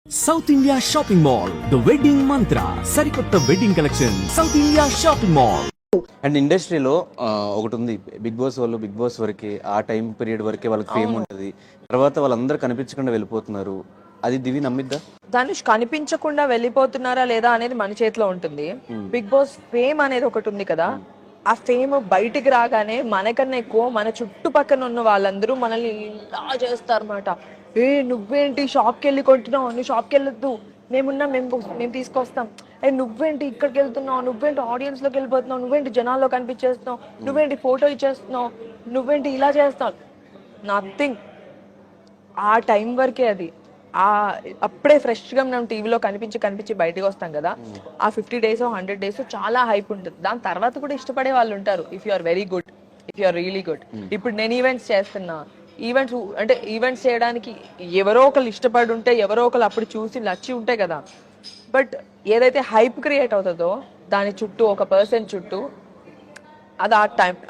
South India shopping mall the wedding మంత్ర సరికొత్త wedding collection south India shopping mall. And ఇండస్ట్రీలో ఒకటి ఉంది, big boss వాళ్ళు బిగ్ బాస్ వరకే, ఆ టైం పీరియడ్ వరకే వాళ్ళకి ఫేమ్ ఉంటుంది. తర్వాత వాళ్ళందరూ కనిపించకుండా వెళ్ళిపోతున్నారు. అది దివి నమ్మిద్దా? ధనుష్ కనిపించకుండా వెళ్ళిపోతున్నారా లేదా అనేది మన చేతిలో ఉంటుంది. బిగ్ బాస్ ఫేమ్ అనేది ఒకటి ఉంది కదా, ఆ ఫేమ్ బయటికి రాగానే మనకన్నా ఎక్కువ మన చుట్టుపక్కల ఉన్న వాళ్ళందరూ మనల్ని ఇలా చేస్తారన్నమాట. నువ్వేంటి షాప్కి వెళ్ళి కొంటున్నావు, నువ్వు షాప్కి వెళ్ళొద్దు, మేము తీసుకొస్తాం. నువ్వేంటి ఇక్కడికి వెళ్తున్నావు, నువ్వేంటి ఆడియన్స్ లోకి వెళ్ళిపోతున్నావు, నువ్వేంటి జనాల్లో కనిపించేస్తున్నావు, నువ్వేంటి ఫోటో ఇచ్చేస్తున్నావు, నువ్వేంటి ఇలా చేస్తావు. నథింగ్. ఆ టైం వరకే అది. అప్పుడే ఫ్రెష్గా మనం టీవీలో కనిపించి బయటకు వస్తాం కదా, ఆ 50 days 100 days చాలా హైప్ ఉంటుంది. దాని తర్వాత కూడా ఇష్టపడే వాళ్ళు ఉంటారు, if you are very good, if you are really good. ఇప్పుడు నేను ఈవెంట్స్ చేస్తున్నా, ఈవెంట్స్ చేయడానికి ఎవరో ఒకరు ఇష్టపడి ఉంటే, ఎవరో ఒకరు అప్పుడు చూసి నచ్చి ఉంటాయి కదా. బట్ ఏదైతే హైప్ క్రియేట్ అవుతుందో దాని చుట్టూ ఒక పర్సన్ చుట్టూ, అది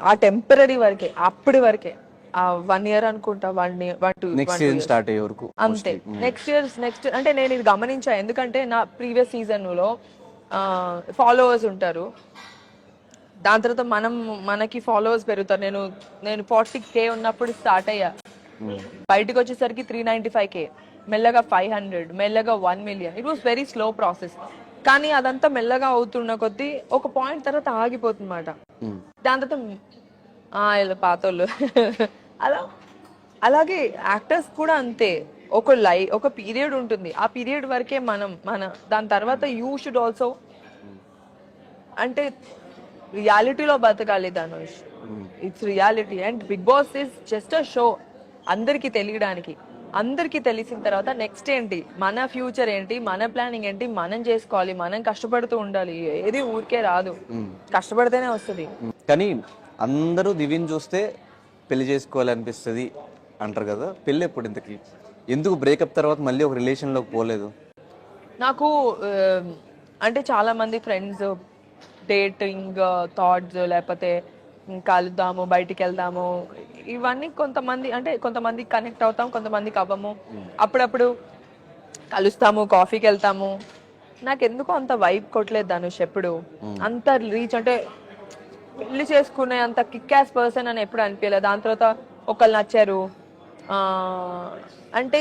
ఆ టెంపరీ వరకే, అప్పటి వరకే. 1 year అనుకుంటా, 1 year 2 నెక్స్ట్ సీజన్ స్టార్ట్ అయ్యే వరకు అంతే. నెక్స్ట్ అంటే నేను ఇది గమనించా, ఎందుకంటే నా ప్రీవియస్ సీజన్ లో ఫాలోవర్స్ ఉంటారు, దాని తర్వాత మనకి ఫాలోవర్స్ పెరుగుతారు. నేను 40K ఉన్నప్పుడు స్టార్ట్ అయ్యా, బయటకు వచ్చేసరికి 395K, మెల్లగా 500, మెల్లగా 1 million. It was very slow process. కానీ అదంతా మెల్లగా అవుతున్న కొద్దీ ఒక పాయింట్ తర్వాత ఆగిపోతుందన్నమాట. దాని తర్వాత పాతోళ్ళు అలాగే యాక్టర్స్ కూడా అంతే. ఒక పీరియడ్ ఉంటుంది, ఆ పీరియడ్ వరకే దాని తర్వాత యూ షుడ్ ఆల్సో అంటే రియాలిటీలో బతకాలి Dhanush. It's reality. And Big Boss is just a show, అందరికి తెలియడానికి. అందరికి తెలిసిన తర్వాత నెక్స్ట్ ఏంటి, మన ఫ్యూచర్ ఏంటి, మన ప్లానింగ్ ఏంటి, మనం చేసుకోవాలి. మనం కష్టపడుతూ ఉండాలి, ఏది ఊరికే రాదు, కష్టపడితేనే వస్తుంది. కానీ అందరూ దివిని చూస్తే పెళ్లి చేసుకోవాలనిపిస్తుంది అంటారు కదా, పెళ్ళి ఎప్పుడు ఇంతకి? ఎందుకు బ్రేకప్ తర్వాత మళ్ళీ ఒక రిలేషన్లోకి పోలేదు? నాకు అంటే చాలా మంది ఫ్రెండ్స్ డేటింగ్ థాట్స్, లేకపోతే కలుద్దాము, బయటికి వెళ్దాము, ఇవన్నీ కొంతమంది కనెక్ట్ అవుతాం, కొంతమందికి అవ్వము. అప్పుడప్పుడు కలుస్తాము, కాఫీకి వెళ్తాము. నాకు ఎందుకో అంత వైబ్ కొట్టలేదు ధనుష్ ఎప్పుడు. అంత రీచ్ అంటే పెళ్లి చేసుకునే అంత కిక్ యాస్ పర్సన్ అని ఎప్పుడు అనిపించలేదు. దాని తర్వాత ఒకళ్ళు నచ్చారు అంటే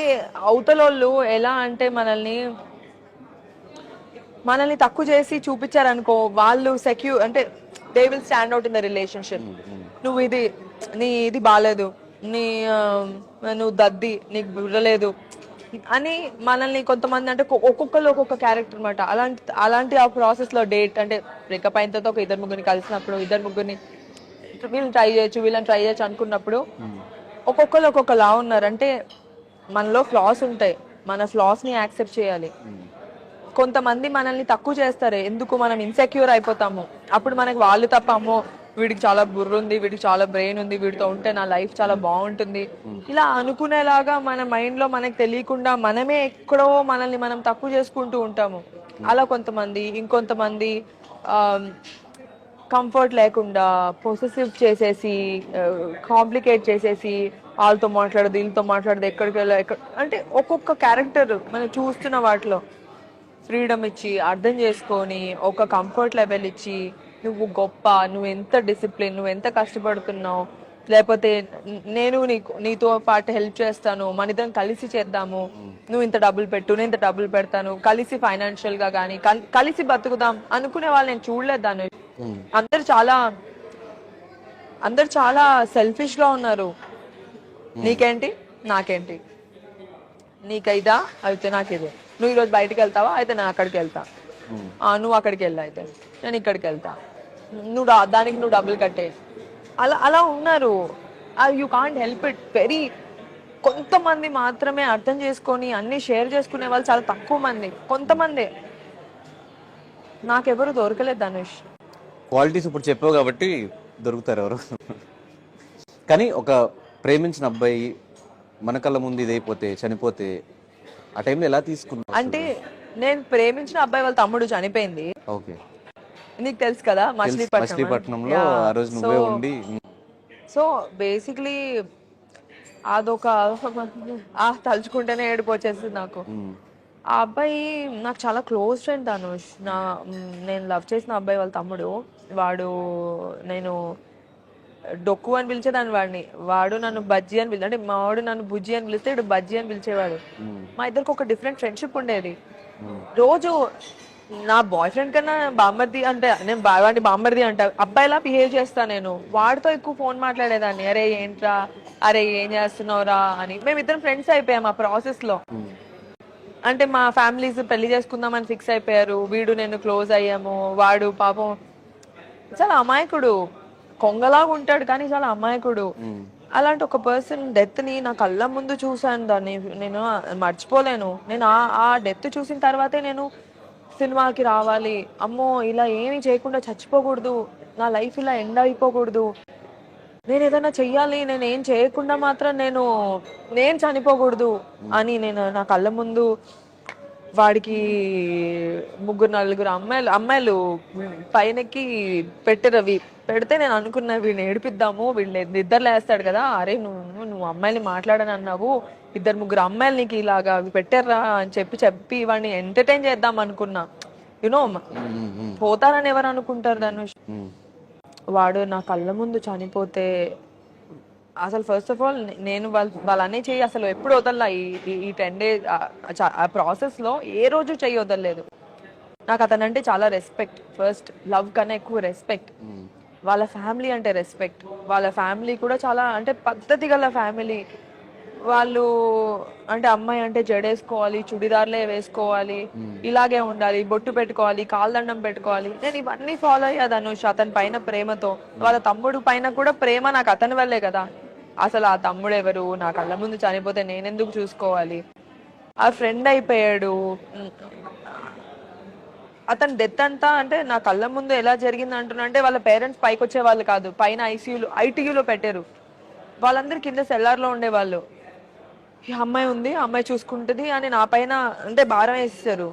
అవతలోళ్ళు ఎలా అంటే మనల్ని తక్కువ చేసి చూపించారనుకో, వాళ్ళు సెక్యూర్ అంటే they will stand out in the relationship. నువ్వు ఇది బాగాలేదు, నువ్వు దద్ది, నీకు బుర్రలేదు అని మనల్ని కొంతమంది, అంటే ఒక్కొక్కరు ఒక్కొక్క క్యారెక్టర్ అనమాట. అలాంటి ఆ ప్రాసెస్ లో డేట్ అంటే బ్రేకప్ అయిన తర్వాత ఒక 2-3 కలిసినప్పుడు, 2-3 వీళ్ళని ట్రై చేయొచ్చు అనుకున్నప్పుడు ఒక్కొక్కరు ఒక్కొక్కలా ఉన్నారు. అంటే మనలో ఫ్లాస్ ఉంటాయి, మన ఫ్లాస్ ని యాక్సెప్ట్ చేయాలి. కొంతమంది మనల్ని తక్కువ చేస్తారు, ఎందుకు మనం ఇన్సెక్యూర్ అయిపోతాము. అప్పుడు మనకి వాళ్ళు తప్ప, అమ్మో వీడికి చాలా బుర్ర ఉంది, వీడికి చాలా బ్రెయిన్ ఉంది, వీడితో ఉంటే నా లైఫ్ చాలా బాగుంటుంది, ఇలా అనుకునేలాగా మన మైండ్ లో మనకు తెలియకుండా మనమే ఎక్కడో మనల్ని మనం తక్కువ చేసుకుంటూ ఉంటాము. అలా ఇంకొంతమంది కంఫర్ట్ లేకుండా పొసెసివ్ చేసేసి, కాంప్లికేట్ చేసేసి, వాళ్ళతో మాట్లాడదు, వీళ్ళతో మాట్లాడదు, ఎక్కడికి అంటే ఒక్కొక్క క్యారెక్టర్ మనం చూస్తున్న వాటిలో ఫ్రీడమ్ ఇచ్చి, అర్థం చేసుకొని, ఒక కంఫర్ట్ లెవెల్ ఇచ్చి, నువ్వు గొప్ప, నువ్వు ఎంత డిసిప్లిన్, నువ్వు ఎంత కష్టపడుతున్నావు, లేకపోతే నేను నీతో పాటు హెల్ప్ చేస్తాను, మన ఇద్దరం కలిసి చేద్దాము, నువ్వు ఇంత డబ్బులు పెట్టు, నేను ఇంత డబ్బులు పెడతాను, కలిసి ఫైనాన్షియల్ గా కానీ కలిసి బతుకుదాం అనుకునే వాళ్ళు నేను చూడలేదు దాన్ని. అందరు చాలా సెల్ఫిష్ గా ఉన్నారు. నీకేంటి, నాకేంటి, నీకైదా అయితే నాకిదే, నువ్వు ఈరోజు బయటకు వెళ్తావా అయితే నేను అక్కడికి వెళ్తా, నువ్వు అక్కడికి వెళ్ళా అయితే నేను ఇక్కడికి వెళ్తా, దానికి నువ్వు డబ్బులు కట్టే, అలా ఉన్నారు. You can't help it. కొంతమంది మాత్రమే అర్థం చేసుకొని అన్ని షేర్ చేసుకునే వాళ్ళు చాలా తక్కువ మంది, కొంతమంది. నాకెవరు దొరకలేదు ధనుష్. క్వాలిటీస్ ఇప్పుడు చెప్పావు కాబట్టి దొరుకుతారు ఎవరు. కానీ ఒక ప్రేమించిన అబ్బాయి మన కళ్ళ ముందు ఇదైపోతే, చనిపోతే, ఆ టైంలో ఎలా తీసుకున్నా? అంటే నేను ప్రేమించిన అబ్బాయి వాళ్ళ తమ్ముడు చనిపోయింది. ఓకే, నీకు తెలుసు కదా, మచిలీపట్నంలో ఆ రోజు నువ్వే ఉండి. సో బేసిక్లీ అదొక తలుచుకుంటేనే ఏడుపు వచ్చేస్తుంది నాకు. ఆ అబ్బాయి నాకు చాలా క్లోజ్ ఫ్రెండ్ ధనుష్. నేను లవ్ చేసిన అబ్బాయి వాళ్ళ తమ్ముడు. వాడు నేను డొక్కు అని పిలిచేదాన్ని వాడిని. వాడు నన్ను బజ్జీ అని అంటే మా వాడు నన్ను బుజ్జి అని పిలిస్తే ఇడు బజ్జీ అని పిలిచేవాడు. మా ఇద్దరికి ఒక డిఫరెంట్ ఫ్రెండ్షిప్ ఉండేది. రోజు నా బాయ్ ఫ్రెండ్ కన్నా బామ్మర్ది అంటే నేను వాడిని బామ్మర్ది అంటా అబ్బాయిలా బిహేవ్ చేస్తా. నేను వాడితో ఎక్కువ ఫోన్ మాట్లాడేదాన్ని. అరే ఏంట్రా, అరే ఏం చేస్తున్నావురా అని. మేమిద్దరం ఫ్రెండ్స్ అయిపోయాం ఆ ప్రాసెస్ లో. అంటే మా ఫ్యామిలీస్ పెళ్లి చేసుకుందామని ఫిక్స్ అయిపోయారు. వీడు నేను క్లోజ్ అయ్యాము. వాడు పాపం చాలా అమాయకుడు, కొంగలాగా ఉంటాడు కానీ చాలా అమాయకుడు. అలాంటి ఒక పర్సన్ డెత్ ని నా కళ్ళ ముందు చూసాను. దాన్ని నేను మర్చిపోలేను. నేను ఆ డెత్ చూసిన తర్వాతే నేను సినిమాకి రావాలి, అమ్మో ఇలా ఏమీ చేయకుండా చచ్చిపోకూడదు, నా లైఫ్ ఇలా ఎండ్ అయిపోకూడదు, నేను ఏదైనా చెయ్యాలి, నేను ఏం చేయకుండా మాత్రం నేను చనిపోకూడదు అని నేను నా కళ్ళ ముందు వాడికి 3-4 అమ్మాయిలు పైనకి పెట్టారు. అవి పెడితే నేను అనుకున్నా వీడిని ఏడిపిద్దాము, వీడిని నిద్ర లేస్తాడు కదా, అరే నువ్వు అమ్మాయిని మాట్లాడని అన్నావు, 2-3 అమ్మాయిలు నీకు ఇలాగా అవి పెట్టారా అని చెప్పి వాడిని ఎంటర్టైన్ చేద్దాం అనుకున్నా. యునో పోతారని ఎవరు అనుకుంటారు ధనుష్. వాడు నా కళ్ళ ముందు చనిపోతే అసలు ఫస్ట్ ఆఫ్ ఆల్ నేను వాళ్ళనే చెయ్యి అసలు ఎప్పుడు వదల్లా. ఈ 10 days ఆ ప్రాసెస్ లో ఏ రోజు చెయ్యి వదలలేదు. నాకు అతనంటే చాలా రెస్పెక్ట్. ఫస్ట్ లవ్ కన్నా ఎక్కువ రెస్పెక్ట్. వాళ్ళ ఫ్యామిలీ అంటే రెస్పెక్ట్. వాళ్ళ ఫ్యామిలీ కూడా చాలా అంటే పద్ధతి గల ఫ్యామిలీ. వాళ్ళు అంటే అమ్మాయి అంటే జడేసుకోవాలి, చుడిదార్లే వేసుకోవాలి, ఇలాగే ఉండాలి, బొట్టు పెట్టుకోవాలి, కాళ్ళదండం పెట్టుకోవాలి. నేను ఇవన్నీ ఫాలో అయ్యా ధనుష్ అతని పైన ప్రేమతో. వాళ్ళ తమ్ముడు పైన కూడా ప్రేమ నాకు అతని వల్లే కదా. అసలు ఆ తమ్ముడు ఎవరు, నా కళ్ళ ముందు చనిపోతే నేనెందుకు చూసుకోవాలి. ఆ ఫ్రెండ్ అయిపోయాడు. అతని డెత్ అంతా అంటే నా కళ్ళ ముందు ఎలా జరిగింది అంటున్నా అంటే వాళ్ళ పేరెంట్స్ పైకి వచ్చే వాళ్ళు కాదు, పైన ఐటీయూలో పెట్టారు. వాళ్ళందరూ కింద సెల్లార్లో ఉండేవాళ్ళు. ఈ అమ్మాయి ఉంది, అమ్మాయి చూసుకుంటుంది అని నా పైన అంటే భారం వేసేసారు.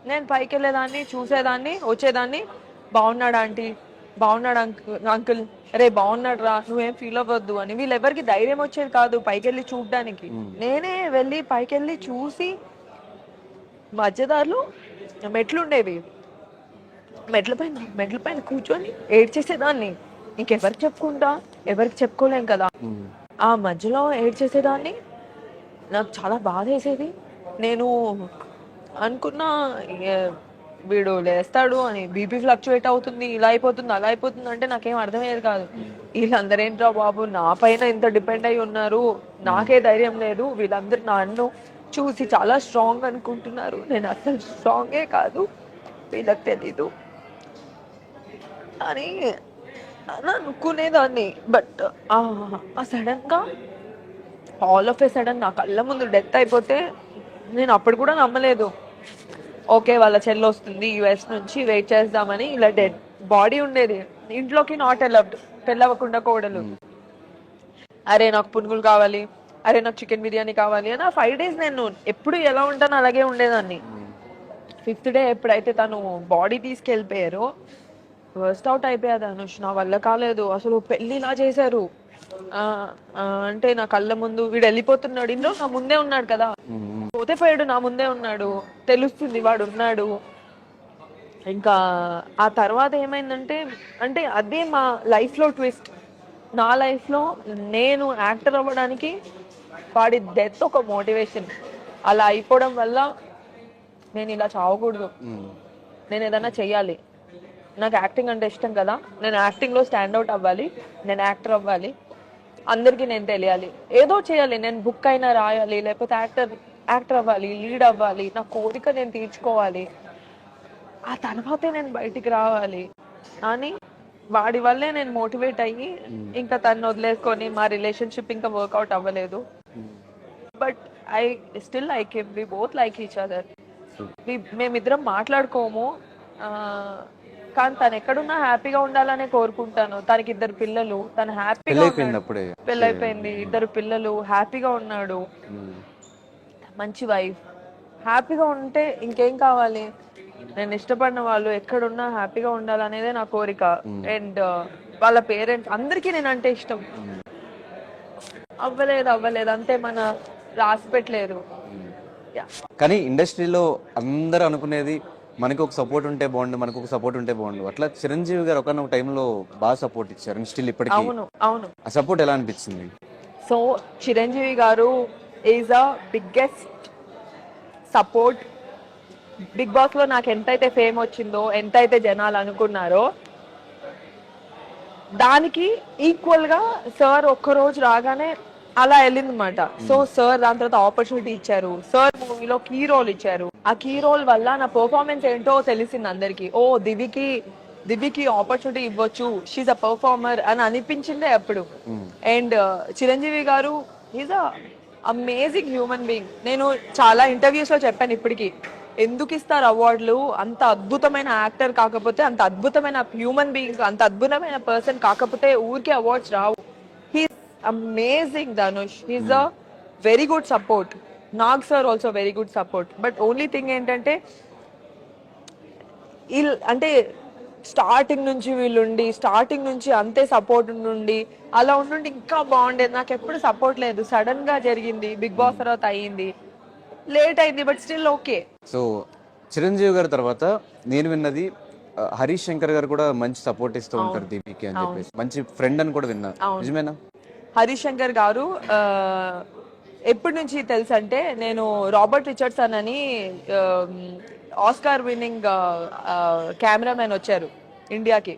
నేను పైకి వెళ్ళేదాన్ని, చూసేదాన్ని, వచ్చేదాన్ని. బాగున్నాడు ఆంటీ, బాగున్నాడు అంకుల్, రే బాగున్నాడు రా, నువ్వేం ఫీల్ అవ్వద్దు అని. వీళ్ళెవరికి ధైర్యం వచ్చేది కాదు పైకి వెళ్ళి చూడడానికి. నేనే వెళ్ళి పైకి వెళ్ళి చూసి మధ్యదారులు మెట్లు ఉండేవి, మెట్ల పైన కూర్చొని ఏడ్చేసేదాన్ని. ఇంకెవరికి చెప్పుకుంటా, ఎవరికి చెప్పుకోలేం కదా. ఆ మధ్యలో ఏడ్చేసేదాన్ని. నాకు చాలా బాధ వేసేది. నేను అనుకున్నా వీడు లేస్తాడు అని, బీపీ ఫ్లక్చువేట్ అవుతుంది, ఇలా అయిపోతుంది, అలా అయిపోతుంది అంటే నాకేం అర్థమయ్యేది కాదు. వీళ్ళందరేంట్రా బాబు నా పైన ఇంత డిపెండ్ అయి ఉన్నారు, నాకే ధైర్యం లేదు, వీళ్ళందరూ నన్ను చూసి చాలా స్ట్రాంగ్ అనుకుంటున్నారు, నేను అసలు స్ట్రాంగే కాదు, వీళ్ళకి తెలీదు అని అనుకునేదాన్ని. బట్ సడన్ గా ఆల్ ఆఫ్ ఏ సడన్ నా కళ్ళ ముందు డెత్ అయిపోతే నేను అప్పుడు కూడా నమ్మలేదు. ఓకే వాళ్ళ చెల్లి వస్తుంది యుఎస్ నుంచి, వెయిట్ చేద్దామని. ఇలా డెడ్ బాడీ ఉండేది ఇంట్లోకి, నాట్ అలౌడ్, పెళ్ళవకుండా కోడలు. అరే నాకు పునుగులు కావాలి, అరే నాకు చికెన్ బిర్యానీ కావాలి అని. ఆ 5 days నేను ఎప్పుడు ఎలా ఉంటానో అలాగే ఉండేదాన్ని. 5th day ఎప్పుడైతే తను బాడీ తీసుకెళ్ళిపోయారో వర్స్ట్ అవుట్ అయిపోయా ధనుష్. నా వల్ల కాలేదు అసలు. పెళ్లి ఇలా చేశారు అంటే నా కళ్ళ ముందు వీడు వెళ్ళిపోతున్నాడు, ఇంట్లో నా ముందే ఉన్నాడు కదా, పోతే పోయాడు, నా ముందే ఉన్నాడు, తెలుస్తుంది వాడు ఉన్నాడు. ఇంకా ఆ తర్వాత ఏమైందంటే అంటే అదే మా లైఫ్ లో ట్విస్ట్. నా లైఫ్ లో నేను యాక్టర్ అవ్వడానికి వాడి డెత్ ఒక మోటివేషన్. అలా అయిపోవడం వల్ల నేను ఇలా చావకూడదు, నేను ఏదైనా చెయ్యాలి, నాకు యాక్టింగ్ అంటే ఇష్టం కదా, నేను యాక్టింగ్ లో స్టాండ్ అవుట్ అవ్వాలి, నేను యాక్టర్ అవ్వాలి, అందరికీ నేను తెలియాలి, ఏదో చేయాలి, నేను బుక్ అయినా రాయాలి, లేకపోతే యాక్టర్ అవ్వాలి, లీడ్ అవ్వాలి, నా కోరిక నేను తీర్చుకోవాలి, ఆ తర్వాతే నేను బయటికి రావాలి అని వాడి వల్లే నేను మోటివేట్ అయ్యి ఇంకా తను వదిలేసుకొని మా రిలేషన్షిప్ ఇంకా వర్కౌట్ అవ్వలేదు. But I like him, we both like each other. మేమిద్దరం మాట్లాడుకోము కానీ తను ఎక్కడున్నా హ్యాపీగా ఉండాలనే కోరుకుంటాను. తనకి 2 పిల్లలు, తను హ్యాపీగా పెళ్ళైపోయింది, 2 పిల్లలు, హ్యాపీగా ఉన్నాడు, మంచి వైఫ్, హ్యాపీగా ఉంటే ఇంకేం కావాలి. నేను ఇష్టపడిన వాళ్ళు ఎక్కడున్నా హ్యాపీగా ఉండాలనేదే నా కోరిక. అండ్ వాళ్ళ పేరెంట్స్ అందరికీ నేనంటే ఇష్టం. అవ్వలేదు అంతే, మన రాసి పెట్టలేదు. Yeah. కానీ ఇండస్ట్రీలో అందరూ అనుకునేది మనకు ఒక సపోర్ట్ ఉంటే బాగుండు, మనకు ఒక సపోర్ట్ ఉంటే బాగుండు. అట్లా చిరంజీవి గారు ఒకనొక టైంలో బాగా సపోర్ట్ ఇచ్చారు, స్టిల్ ఇప్పటికీ. అవును. ఆ సపోర్ట్ ఎలా అనిపించింది? So Chiranjeevi garu is a biggest support. Big Boss లో నాకు ఎంతైతే ఫేమ్ వచ్చిందో, ఎంతైతే జనాలు అనుకున్నారో, దానికి ఈక్వల్ గా సార్ ఒక్కరోజు రాగానే అలా వెళ్ళింది అనమాట. సో సార్ దాని తర్వాత ఆపర్చునిటీ ఇచ్చారు, సార్ మూవీలో కీ రోల్ ఇచ్చారు. ఆ కీ రోల్ వల్ల నా పర్ఫార్మెన్స్ ఏంటో తెలిసింది అందరికి. ఓ దివ్యకి ఆపర్చునిటీ ఇవ్వచ్చు, షీఈ్ అ పర్ఫార్మర్ అని అనిపించిందే అప్పుడు. And Chiranjeevi garu is a amazing human being. నేను చాలా ఇంటర్వ్యూస్ లో చెప్పాను ఇప్పటికి, ఎందుకు ఇస్తారు అవార్డులు, అంత అద్భుతమైన యాక్టర్ కాకపోతే, అంత అద్భుతమైన హ్యూమన్ బీయింగ్, అంత అద్భుతమైన పర్సన్ కాకపోతే ఊరికే awards Rao. He's amazing Dhanush, he's a very good support. Nag sir also very good support. But only thing ఏంటంటే అంటే స్టార్టింగ్ నుంచి వీళ్ళుండి, స్టార్టింగ్ నుంచి అంతే సపోర్ట్ ఉండి, అలా ఉండి ఇంకా బాగుండేది. నాకు ఎప్పుడు సపోర్ట్ లేదు, సడన్ గా జరిగింది, బిగ్ బాస్ తర్వాత అయ్యింది, లేట్ అయింది, but still okay. So Chiranjeevi గారి తర్వాత నేను విన్నది హరీష్ శంకర్ గారు కూడా మంచి సపోర్ట్ ఇస్తూ ఉంటారు దీపికి అని చెప్పేసి, మంచి ఫ్రెండ్ అని కూడా విన్నా, నిజమేనా? హరీష్ శంకర్ గారు ఎప్పటి నుంచి తెలుసు అంటే, నేను రాబర్ట్ రిచర్డ్సన్ అని ఆస్కార్ విన్నింగ్ కెమెరామెన్ వచ్చారు ఇండియాకి.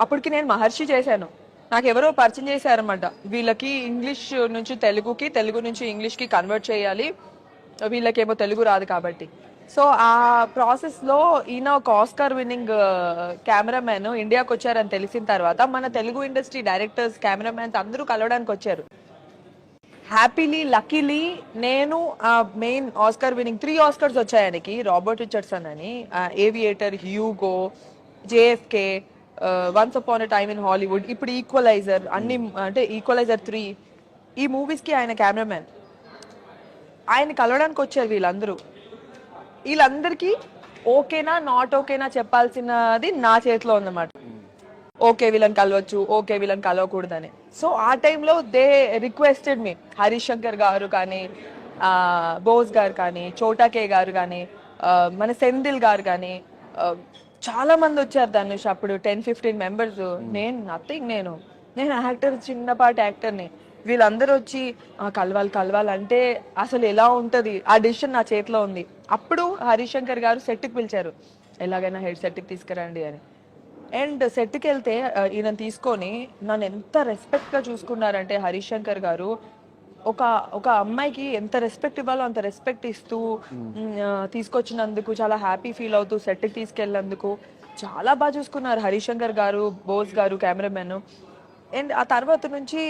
అప్పటికి నేను మహర్షి చేశాను. నాకు ఎవరో పరిచయం చేశారనమాట, వీళ్ళకి ఇంగ్లీష్ నుంచి తెలుగుకి, తెలుగు నుంచి ఇంగ్లీష్ కి కన్వర్ట్ చేయాలి, వీళ్ళకేమో తెలుగు రాదు కాబట్టి. సో ఆ ప్రాసెస్ లో ఈయన ఒక ఆస్కార్ విన్నింగ్ కెమెరామెన్ ఇండియాకి వచ్చారని తెలిసిన తర్వాత మన తెలుగు ఇండస్ట్రీ డైరెక్టర్స్, కెమెరామెన్స్ అందరూ కలవడానికి వచ్చారు. హ్యాపీలీ, లక్కీలీ నేను మెయిన్ ఆస్కార్ విన్నింగ్ 3 ఆస్కర్స్ వచ్చాయి ఆయనకి. రాబర్ట్ రిచర్డ్సన్ అని, aviator, Hugo, JFK, once upon a time in Hollywood, ఇప్పుడు ఈక్వలైజర్, అన్ని అంటే ఈక్వలైజర్ 3, ఈ మూవీస్ కి ఆయన కెమెరామెన్. ఆయన కలవడానికి వచ్చారు వీళ్ళందరికీ ఓకేనా నాట్ ఓకేనా చెప్పాల్సినది నా చేతిలో ఉందన్నమాట. ఓకే వీళ్ళని కలవచ్చు, ఓకే వీళ్ళని కలవకూడదని. సో ఆ టైంలో దే రిక్వెస్టెడ్ మీ, హరీష్ శంకర్ గారు కానీ, బోస్ గారు కానీ, చోటాకే గారు కానీ, మన సెంధిల్ గారు కానీ, చాలా మంది వచ్చారు ధనుష్. అప్పుడు 10-15 మెంబర్స్. నేను నథింగ్, నేను యాక్టర్, చిన్నపాటి యాక్టర్ని. వీళ్ళందరూ వచ్చి కలవాలంటే అసలు ఎలా ఉంటది, ఆ డిసిషన్ నా చేతిలో ఉంది. అప్పుడు హరీష్ శంకర్ గారు సెట్కి పిలిచారు, ఎలాగైనా హెడ్ సెట్కి తీసుకురండి అని. అండ్ సెట్కి వెళ్తే ఈయన తీసుకొని నన్ను ఎంత రెస్పెక్ట్ గా చూసుకున్నారంటే, హరీష్ శంకర్ గారు ఒక అమ్మాయికి ఎంత రెస్పెక్ట్ ఇవ్వాలో అంత రెస్పెక్ట్ ఇస్తూ, తీసుకొచ్చినందుకు చాలా హ్యాపీ ఫీల్ అవుతూ, సెట్కి తీసుకెళ్ళినందుకు చాలా బాగా చూసుకున్నారు హరీష్ శంకర్ గారు, బోస్ గారు కెమెరామెన్. అండ్ ఆ తర్వాత నుంచి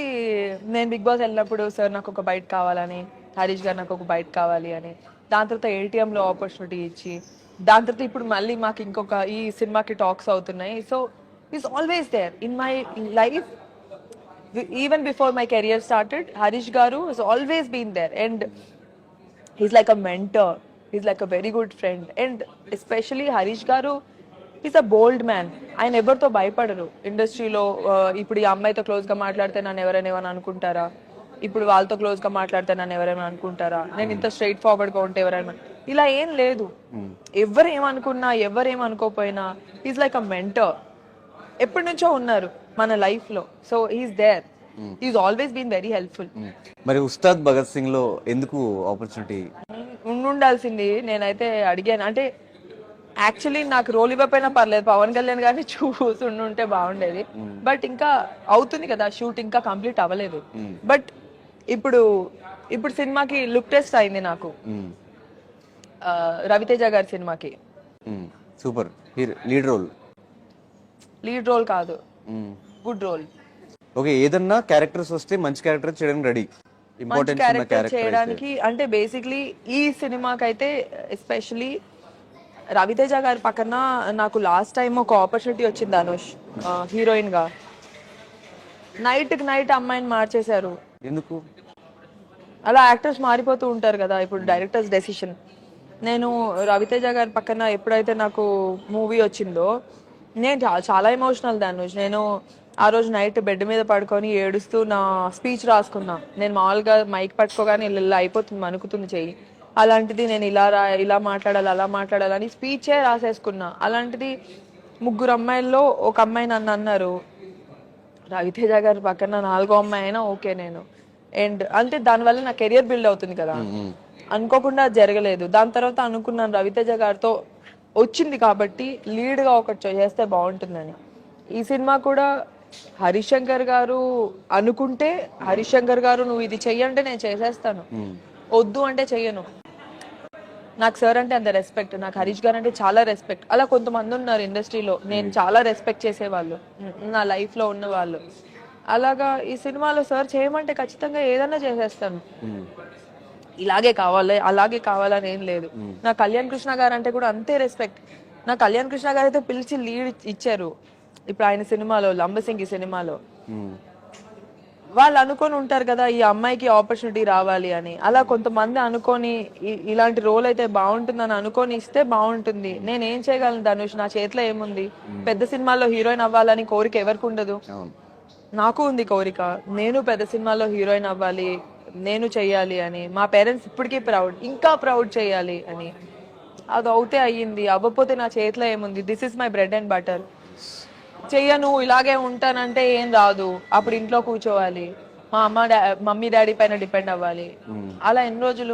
నేను బిగ్ బాస్ వెళ్ళినప్పుడు సార్ నాకు ఒక బైట్ కావాలని, హరీష్ గారు నాకు ఒక బైట్ కావాలి అని, దాని తర్వాత ఏటీఎంలో ఆపర్చునిటీ ఇచ్చి, దాని తర్వాత ఇప్పుడు మళ్ళీ మాకు ఇంకొక ఈ సినిమాకి టాక్స్ అవుతున్నాయి. So is always there in my life. Even before my career started, Harish garu has always been there, and he's like a mentor, he's like a very good friend. And especially Harish గారు ఈజ్ అ బోల్డ్ మ్యాన్. ఆయన ఎవరితో భయపడరు ఇండస్ట్రీలో. ఇప్పుడు ఈ అమ్మాయితో close గా మాట్లాడితే నన్ను ఎవరైనా ఏమైనా అనుకుంటారా, ఇప్పుడు వాళ్ళతో క్లోజ్ గా మాట్లాడితే నన్ను ఎవరైనా అనుకుంటారా, నేను ఇంత స్ట్రైట్ ఫార్వర్డ్ గా ఉంటే ఎవరైనా, ఇలా ఏం లేదు. ఎవరేమనుకున్నా ఎవరేమనుకోపోయినా ఈజ్ లైక్ అ మెంటర్. ఎప్పటి నుంచో ఉన్నారు మన లైఫ్ లో. So is there, is always been very helpful. మరి ఉస్తాద్ భగత్ సింగ్ లో ఎందుకు ఆపర్చునిటీ ఉండాల్సింది? నేనైతే అడిగాను. అంటే యాక్చువల్లీ నాకు రోల్ ఇవ్వకపోయినా పర్లేదు, పవన్ కళ్యాణ్ గారిని చూసుంటే బాగుండేది. బట్ ఇంకా అవుతుంది కదా షూట్, ఇంకా కంప్లీట్ అవ్వలేదు. బట్ ఇప్పుడు సినిమాకి లుక్ టెస్ట్ అయింది నాకు, రవితేజ గారి సినిమాకి. సూపర్ లీడ్ రోల్ కాదు, గుడ్ రోల్. ఓకే, ఏదన్నా క్యారెక్టర్స్ వస్తే మంచి క్యారెక్టర్ చేయడానికి రెడీ, మంచి క్యారెక్టర్ చేయడానికి. అంటే బేసిక్లీ ఈ సినిమాకైతే ఎస్పెషలీ రవితేజ గారి పక్కన నాకు లాస్ట్ టైం ఒక ఆపర్చునిటీ వచ్చింది ధనుష్, హీరోయిన్ గా. నైట్ అమ్మాయిని మార్చేశారు. ఎందుకు అలా యాక్టర్స్ మారిపోతూ ఉంటారు కదా, ఇప్పుడు డైరెక్టర్స్ డెసిషన్. నేను రవితేజ గారి పక్కన ఎప్పుడైతే నాకు మూవీ వచ్చిందో, నేను చాలా ఎమోషనల్ ధనుష్. నేను ఆ రోజు నైట్ బెడ్ మీద పడుకొని ఏడుస్తూ నా స్పీచ్ రాసుకున్నా. నేను మామూలుగా మైక్ పట్టుకోగానే ఇలా అయిపోతుంది, అనుకుతుంది చెయ్యి. అలాంటిది నేను ఇలా మాట్లాడాలి, అలా మాట్లాడాలని స్పీచే రాసేసుకున్నా. అలాంటిది 3 అమ్మాయిల్లో ఒక అమ్మాయి నన్ను అన్నారు, రవితేజ గారి పక్కన 4వ అమ్మాయి అయినా ఓకే నేను. అండ్ అంటే దానివల్ల నా కెరియర్ బిల్డ్ అవుతుంది కదా. అనుకోకుండా అది జరగలేదు. దాని తర్వాత అనుకున్నాను రవితేజ గారితో వచ్చింది కాబట్టి లీడ్ గా ఒకటి చేస్తే బాగుంటుందని. ఈ సినిమా కూడా హరీష్ శంకర్ గారు అనుకుంటే, హరీష్ శంకర్ గారు నువ్వు ఇది చెయ్యంటే నేను చేసేస్తాను, వద్దు అంటే చెయ్యను. నాకు సార్ అంటే అంత రెస్పెక్ట్, నాకు హరీష్ గారు అంటే చాలా రెస్పెక్ట్. అలా కొంతమంది ఉన్నారు ఇండస్ట్రీలో నేను చాలా రెస్పెక్ట్ చేసేవాళ్ళు, నా లైఫ్ లో ఉన్న వాళ్ళు. అలాగా ఈ సినిమాలో సార్ చేయమంటే ఖచ్చితంగా ఏదన్నా చేసేస్తాను. ఇలాగే కావాలి అలాగే కావాలని ఏం లేదు. నా కళ్యాణ్ కృష్ణ గారు అంటే కూడా అంతే రెస్పెక్ట్. నా కళ్యాణ్ కృష్ణ గారు అయితే పిలిచి లీడ్ ఇచ్చారు ఇప్పుడు ఆయన సినిమాలో, లంబసింగి సినిమాలో. వాళ్ళు అనుకొని ఉంటారు కదా ఈ అమ్మాయికి ఆపర్చునిటీ రావాలి అని. అలా కొంతమంది అనుకొని ఇలాంటి రోల్ అయితే బాగుంటుందని అనుకొని ఇస్తే బాగుంటుంది. నేను ఏం చేయగలను ధనుష్, నా చేతిలో ఏముంది? పెద్ద సినిమాలో హీరోయిన్ అవ్వాలని కోరిక ఎవరికి ఉండదు? నాకు ఉంది కోరిక, నేను పెద్ద సినిమాలో హీరోయిన్ అవ్వాలి, నేను చెయ్యాలి అని. మా పేరెంట్స్ ఇప్పటికీ ప్రౌడ్, ఇంకా ప్రౌడ్ చేయాలి అని. అది అవుతే అయ్యింది, అవ్వకపోతే నా చేతిలో ఏముంది? This is my bread and butter. చెయ్యను ఇలాగే ఉంటానంటే ఏం రాదు. అప్పుడు ఇంట్లో కూర్చోవాలి, మా మమ్మీ డాడీ పైన డిపెండ్ అవ్వాలి. అలా ఎన్ని రోజులు?